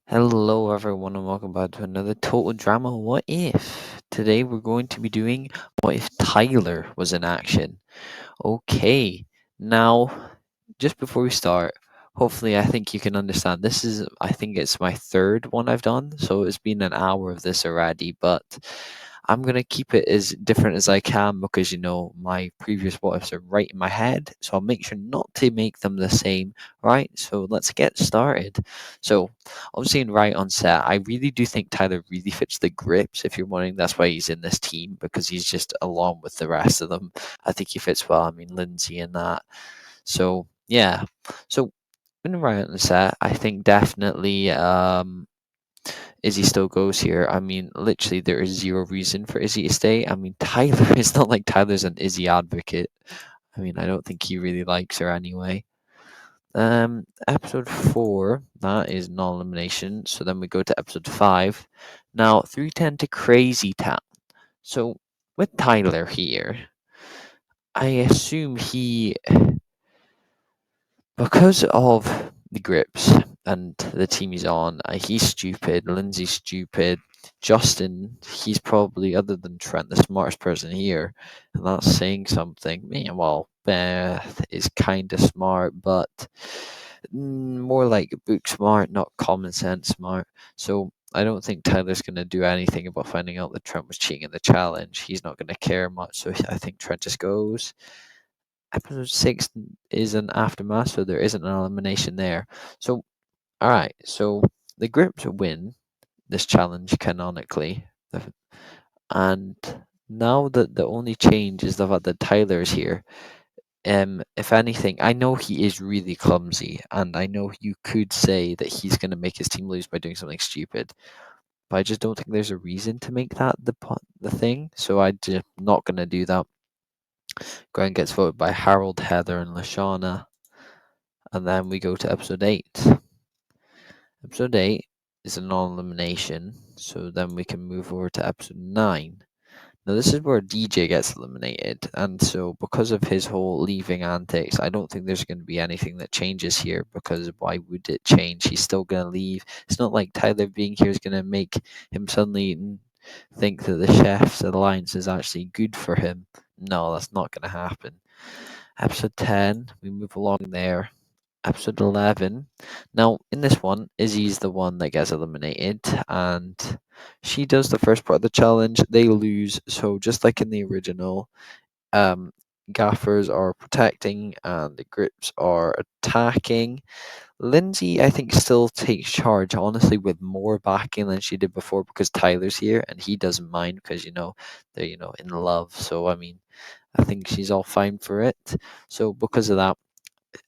Hello, everyone, and welcome back to another Total Drama What If. Today, we're going to be doing What If Tyler was in action. Okay, now, just before we start, hopefully, I think you can understand. I think it's my third one I've done, so it's been an hour of this already, but I'm gonna keep it as different as I can because my previous what ifs are right in my head, so I'll make sure not to make them the same. Right, so let's get started. So, obviously, in right on set, I really do think Tyler really fits the grips. If you're wondering, that's why he's in this team because he's just along with the rest of them. I think he fits well. I mean, Lindsay and that. So yeah. So in right on set, I think definitely Izzy still goes here. I mean, literally, there is zero reason for Izzy to stay. I mean, Tyler, it's not like Tyler's an Izzy advocate. I mean, I don't think he really likes her anyway. Episode 4, that is non elimination. So then we go to episode 5. Now, 310 to Crazy Town. So with Tyler here, I assume because of the grips and the team he's on, he's stupid. Lindsay's stupid. Justin, he's probably, other than Trent, the smartest person here, and that's saying something. Man, well, Beth is kind of smart, but more like book smart, not common sense smart. So I don't think Tyler's going to do anything about finding out that Trent was cheating in the challenge. He's not going to care much. So I think Trent just goes. Episode 6 is an aftermath, so there isn't an elimination there. So, alright, so the Grips win this challenge canonically. And now that the only change is the fact that Tyler is here, if anything, I know he is really clumsy, and I know you could say that he's going to make his team lose by doing something stupid, but I just don't think there's a reason to make that the thing. So I'm just not going to do that. Grant gets voted by Harold, Heather, and Lashana, and then we go to episode 8. Episode 8 is a non-elimination, so then we can move over to episode 9. Now, this is where DJ gets eliminated, and so because of his whole leaving antics, I don't think there's going to be anything that changes here because why would it change? He's still going to leave. It's not like Tyler being here is going to make him suddenly think that the Chef's Alliance is actually good for him. No, that's not going to happen. Episode 10, we move along there. Episode 11. Now, in this one, Izzy's the one that gets eliminated, and she does the first part of the challenge. They lose, so just like in the original, um, gaffers are protecting and the grips are attacking. Lindsay, I think, still takes charge, honestly, with more backing than she did before because Tyler's here and he doesn't mind because, they're, in love. So, I mean, I think she's all fine for it. So, because of that,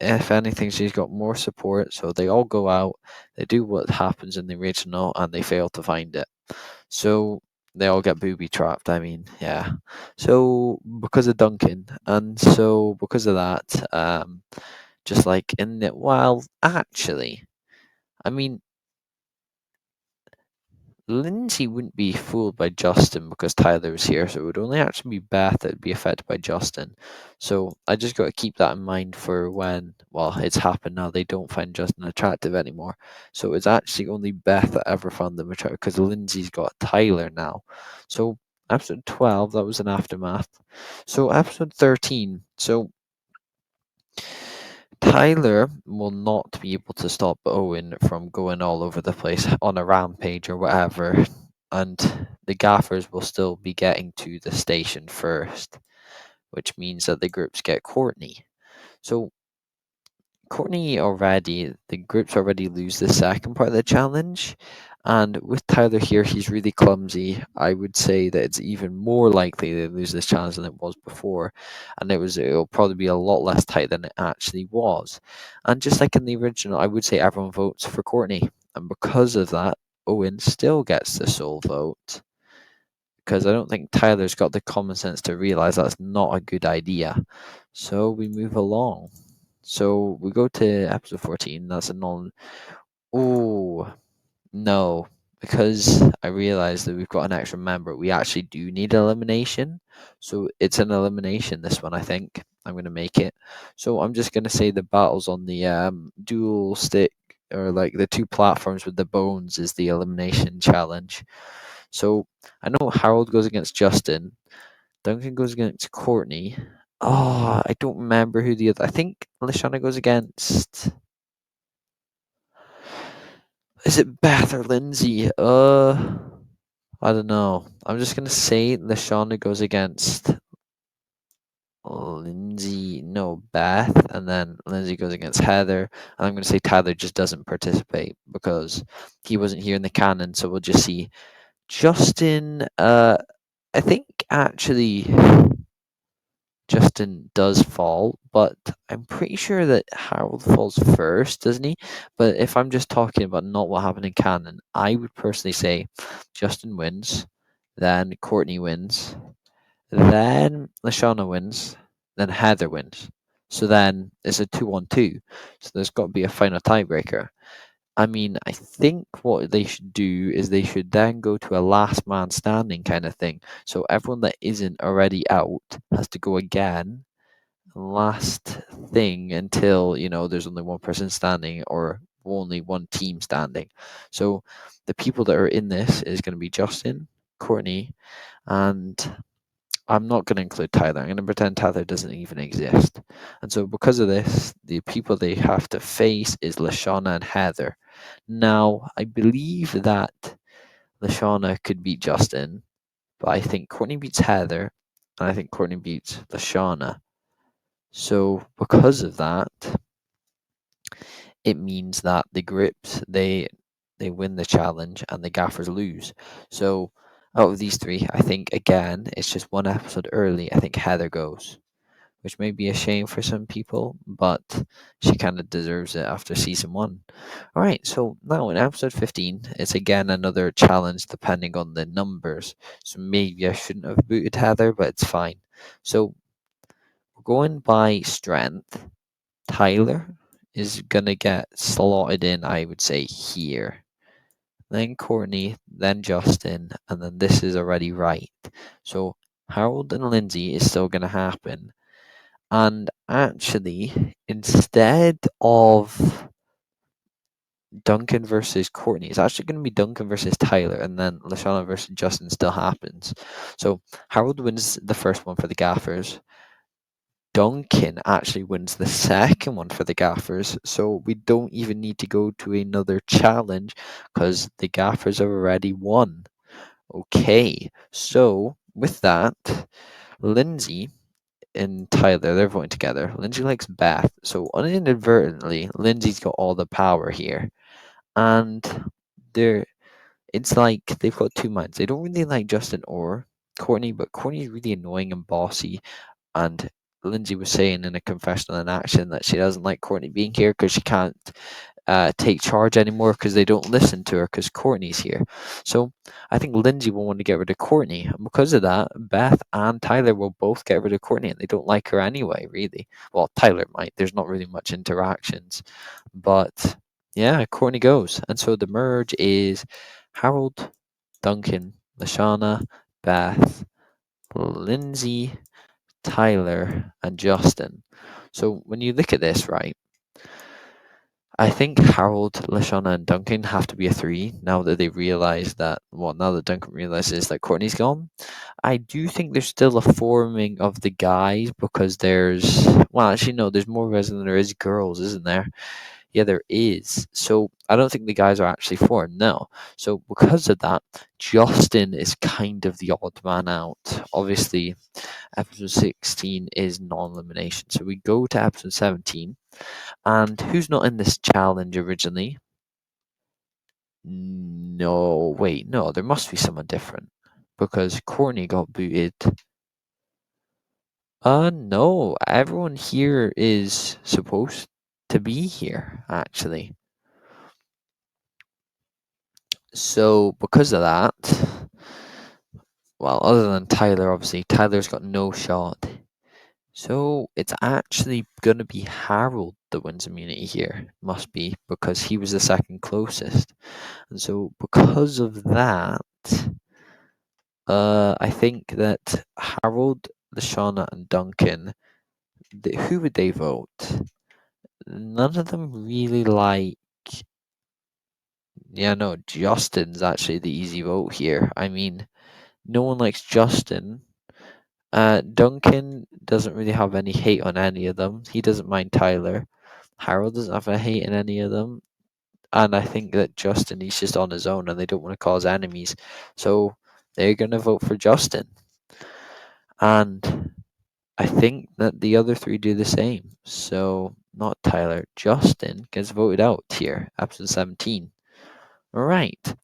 if anything, she's got more support. So they all go out, they do what happens in the original, and they fail to find it. So they all get booby trapped. I mean, yeah. So because of Duncan, and so because of that, just like in the well, actually, I mean, Lindsay wouldn't be fooled by Justin because Tyler was here, so it would only actually be Beth that would be affected by Justin. So I just got to keep that in mind for when, well, it's happened now. They don't find Justin attractive anymore. So it's actually only Beth that ever found them attractive because Lindsay's got Tyler now. So episode 12, that was an aftermath. So episode 13. So Tyler will not be able to stop Owen from going all over the place on a rampage or whatever, and the gaffers will still be getting to the station first, which means that the groups get Courtney. So the groups already lose the second part of the challenge. And with Tyler here, he's really clumsy. I would say that it's even more likely they lose this challenge than it was before. And it'll probably be a lot less tight than it actually was. And just like in the original, I would say everyone votes for Courtney. And because of that, Owen still gets the sole vote. Because I don't think Tyler's got the common sense to realize that's not a good idea. So we move along. So we go to episode 14. That's a non. Oh, no. Because I realized that we've got an extra member, we actually do need elimination. So it's an elimination, this one, I think. I'm going to make it. So I'm just going to say the battles on the dual stick or like the two platforms with the bones is the elimination challenge. So I know Harold goes against Justin. Duncan goes against Courtney. Oh, I don't remember who the other. I think Lashana goes against. Is it Beth or Lindsay? I don't know. I'm just gonna say Lashana goes against Lindsay. No, Beth, and then Lindsay goes against Heather. And I'm gonna say Tyler just doesn't participate because he wasn't here in the canon. So we'll just see Justin. I think actually Justin does fall, but I'm pretty sure that Harold falls first, doesn't he? But if I'm just talking about not what happened in canon, I would personally say Justin wins, then Courtney wins, then Lashana wins, then Heather wins. So then it's a 2-on-2. So there's got to be a final tiebreaker. I mean, I think what they should do is they should then go to a last man standing kind of thing. So everyone that isn't already out has to go again, last thing until, there's only one person standing or only one team standing. So the people that are in this is going to be Justin, Courtney, and I'm not going to include Tyler. I'm going to pretend Tyler doesn't even exist. And so, because of this, the people they have to face is Lashana and Heather. Now, I believe that Lashana could beat Justin, but I think Courtney beats Heather, and I think Courtney beats Lashana. So, because of that, it means that the grips they win the challenge and the gaffers lose. So, out of these three, I think again it's just one episode early. I think Heather goes, which may be a shame for some people, but she kind of deserves it after season one. All right, so now in episode 15, it's again another challenge depending on the numbers. So maybe I shouldn't have booted Heather, but it's fine. So we're going by strength. Tyler is gonna get slotted in, I would say, here. Then Courtney, then Justin, and then this is already right. So Harold and Lindsay is still gonna happen. And actually, instead of Duncan versus Courtney, it's actually going to be Duncan versus Tyler, and then Lashana versus Justin still happens. So Harold wins the first one for the gaffers. Duncan actually wins the second one for the gaffers. So we don't even need to go to another challenge because the gaffers have already won. Okay, so with that, Lindsay and Tyler, they're voting together. Lindsay likes Beth, so inadvertently, Lindsay's got all the power here. And they're it's like they've got two minds. They don't really like Justin or Courtney, but Courtney's really annoying and bossy. And Lindsay was saying in a confessional in action that she doesn't like Courtney being here because she can't take charge anymore because they don't listen to her because Courtney's here. So I think Lindsay will want to get rid of Courtney. And because of that, Beth and Tyler will both get rid of Courtney and they don't like her anyway, really. Well, Tyler might. There's not really much interactions. But yeah, Courtney goes. And so the merge is Harold, Duncan, Lashana, Beth, Lindsay, Tyler, and Justin. So when you look at this, right, I think Harold, Lashana, and Duncan have to be a three now that they realize that, well, now that Duncan realizes that Courtney's gone. I do think there's still a forming of the guys because well, actually, no, there's more guys than there is girls, isn't there? Yeah, there is. So I don't think the guys are actually formed, no. So because of that, Justin is kind of the odd man out. Obviously, episode 16 is non elimination. So we go to episode 17. And who's not in this challenge originally? No, wait, no, there must be someone different. Because Courtney got booted. No, everyone here is supposed to be here, actually. So, because of that, well, other than Tyler, obviously, Tyler's got no shot. So, it's actually going to be Harold that wins immunity here. Must be, because he was the second closest. And so, because of that, I think that Harold, Lashana, and Duncan, who would they vote? None of them really like Yeah, no, Justin's actually the easy vote here. I mean, no one likes Justin. Duncan doesn't really have any hate on any of them. He doesn't mind Tyler. Harold doesn't have a hate in any of them. And I think that Justin, he's just on his own and they don't want to cause enemies. So they're going to vote for Justin. And I think that the other three do the same. So not Tyler, Justin gets voted out here, episode 17. All right.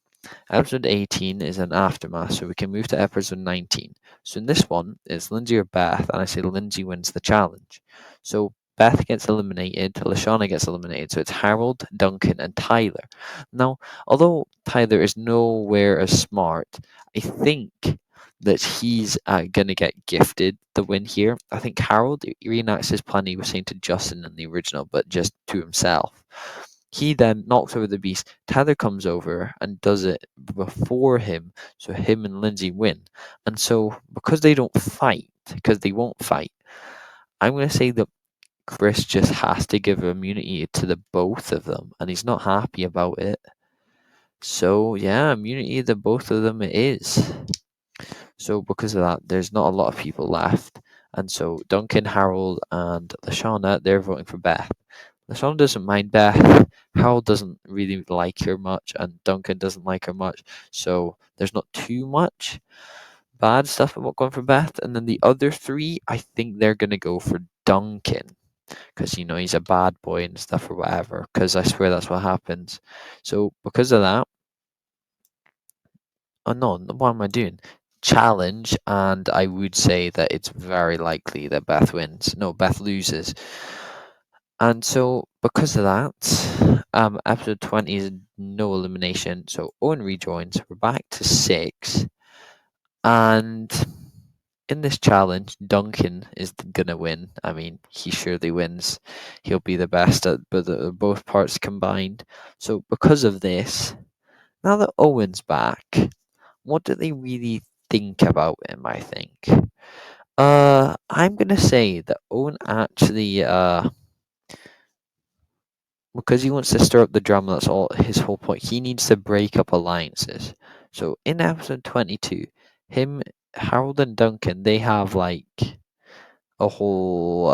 Episode 18 is an aftermath, so we can move to episode 19. So in this one, it's Lindsay or Beth, and I say Lindsay wins the challenge. So Beth gets eliminated, Lashana gets eliminated, so it's Harold, Duncan, and Tyler. Now, although Tyler is nowhere as smart, I think that he's going to get gifted the win here. I think Harold reenacts his plan he was saying to Justin in the original, but just to himself. He then knocks over the beast. Tyler comes over and does it before him, so him and Lindsay win. And so, because they don't fight, because they won't fight, I'm going to say that Chris just has to give immunity to the both of them, and he's not happy about it. So, yeah, immunity to both of them it is. So, because of that, there's not a lot of people left. And so, Duncan, Harold, and Lashana, they're voting for Beth. Lashana doesn't mind Beth. Harold doesn't really like her much, and Duncan doesn't like her much. So there's not too much bad stuff about going for Beth. And then the other three, I think they're gonna go for Duncan because he's a bad boy and stuff or whatever. Because I swear that's what happens. So because of that, oh no, what am I doing? Challenge, and I would say that it's very likely that Beth wins. No, Beth loses. And so, because of that, episode 20 is no elimination. So, Owen rejoins. We're back to 6. And in this challenge, Duncan is going to win. I mean, he surely wins. He'll be the best at both parts combined. So, because of this, now that Owen's back, what do they really think about him, I think? I'm going to say that Owen actually, because he wants to stir up the drama, that's all his whole point. He needs to break up alliances. So in episode 22, him, Harold, and Duncan, they have like a whole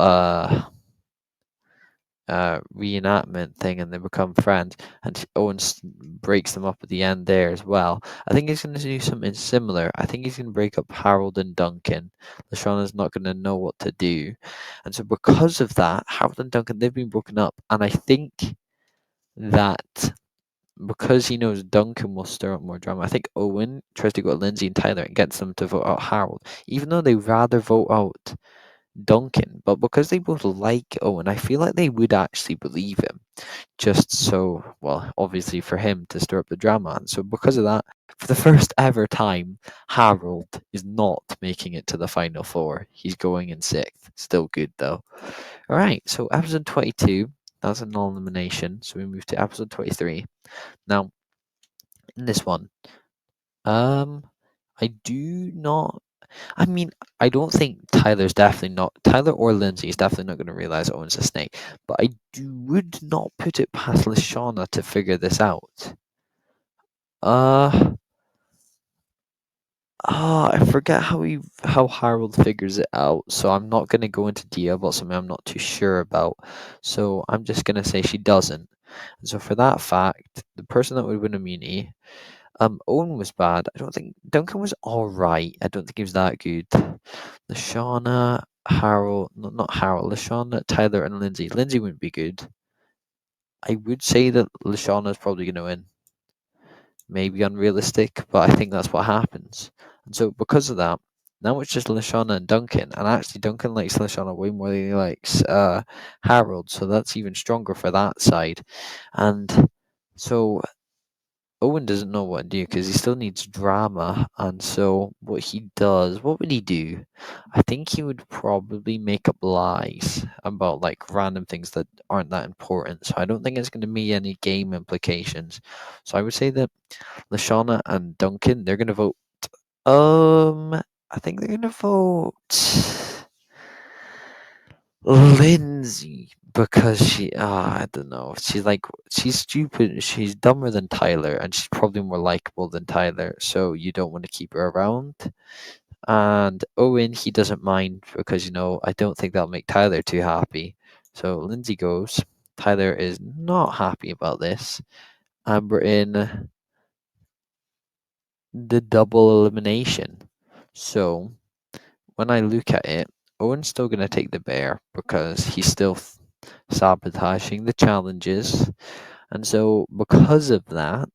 reenactment thing, and they become friends. And Owen breaks them up at the end there as well. I think he's going to do something similar. I think he's going to break up Harold and Duncan. Lashana's not going to know what to do, and so because of that, Harold and Duncan they've been broken up, and I think that because he knows Duncan will stir up more drama, I think Owen tries to go at Lindsay and Tyler and gets them to vote out Harold, even though they rather vote out Duncan. But because they both like Owen, I feel like they would actually believe him, just so, well, obviously for him to stir up the drama. And so because of that, for the first ever time, Harold is not making it to the final four. He's going in 6th. Still good though. All right, so episode 22, that's a non-elimination. So we move to episode 23. Now, in this one, I do not. I mean, I don't think Tyler or Lindsay is definitely not going to realize Owen's a snake. But I would not put it past Lashana to figure this out. Uh, I forget how Harold figures it out, so I'm not going to go into detail about something I'm not too sure about. So I'm just going to say she doesn't. And so for that fact, the person that would win immunity. Owen was bad. I don't think Duncan was all right. I don't think he was that good. Lashana, Harold, no, not Harold. Lashana, Tyler, and Lindsay. Lindsay wouldn't be good. I would say that Lashana is probably going to win. Maybe unrealistic, but I think that's what happens. And so because of that, now it's just Lashana and Duncan. And actually, Duncan likes Lashana way more than he likes Harold. So that's even stronger for that side. And so Owen doesn't know what to do because he still needs drama, and so what would he do? I think he would probably make up lies about like random things that aren't that important. So I don't think it's going to be any game implications. So I would say that Lashana and Duncan they're going to vote. I think they're going to vote Lindsay because I don't know. She's stupid. She's dumber than Tyler, and she's probably more likable than Tyler. So you don't want to keep her around. And Owen, he doesn't mind because I don't think that'll make Tyler too happy. So Lindsay goes. Tyler is not happy about this, and we're in the double elimination. So when I look at it, Owen's still going to take the bear because he's still sabotaging the challenges. And so, because of that,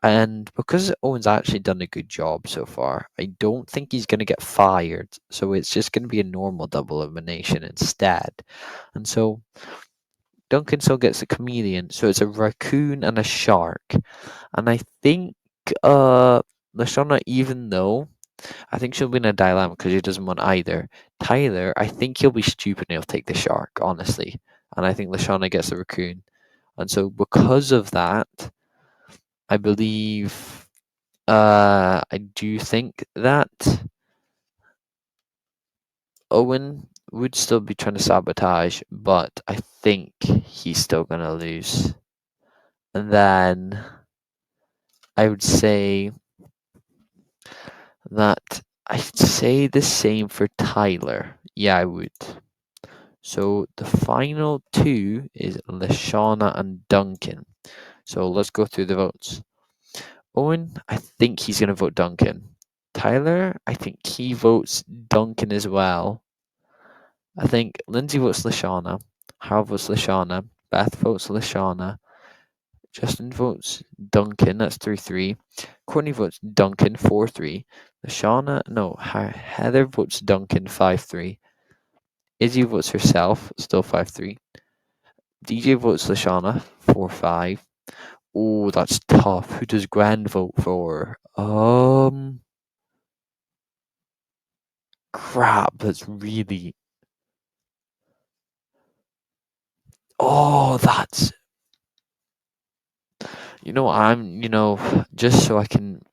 and because Owen's actually done a good job so far, I don't think he's going to get fired. So, it's just going to be a normal double elimination instead. And so, Duncan still gets a chameleon. So, it's a raccoon and a shark. And I think, Lashana, even though I think she'll be in a dilemma because she doesn't want either. Tyler, I think he'll be stupid and he'll take the shark, honestly. And I think Lashana gets the raccoon. And so because of that, I believe I do think that Owen would still be trying to sabotage, but I think he's still gonna lose. And then I would say that I'd say the same for Tyler. Yeah, I would. So the final two is Lashana and Duncan. So let's go through the votes. Owen, I think he's going to vote Duncan. Tyler, I think he votes Duncan as well. I think Lindsay votes Lashana. Harold votes Lashana. Beth votes Lashana. Justin votes Duncan. That's 3-3. Courtney votes Duncan 4-3. Lashana, no, Heather votes Duncan 5-3. Izzy votes herself, still 5-3. DJ votes Lashana 4-5. Oh, that's tough. Who does Grand vote for? Crap. That's really. Oh, that's. Just so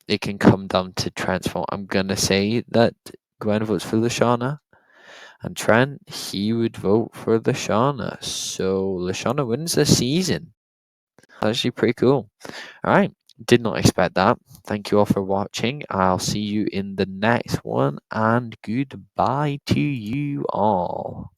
it can come down to transform. I'm gonna say that Gwen votes for Lashana, and Trent he would vote for Lashana. So Lashana wins the season. That's actually pretty cool. All right. Did not expect that. Thank you all for watching. I'll see you in the next one, and goodbye to you all.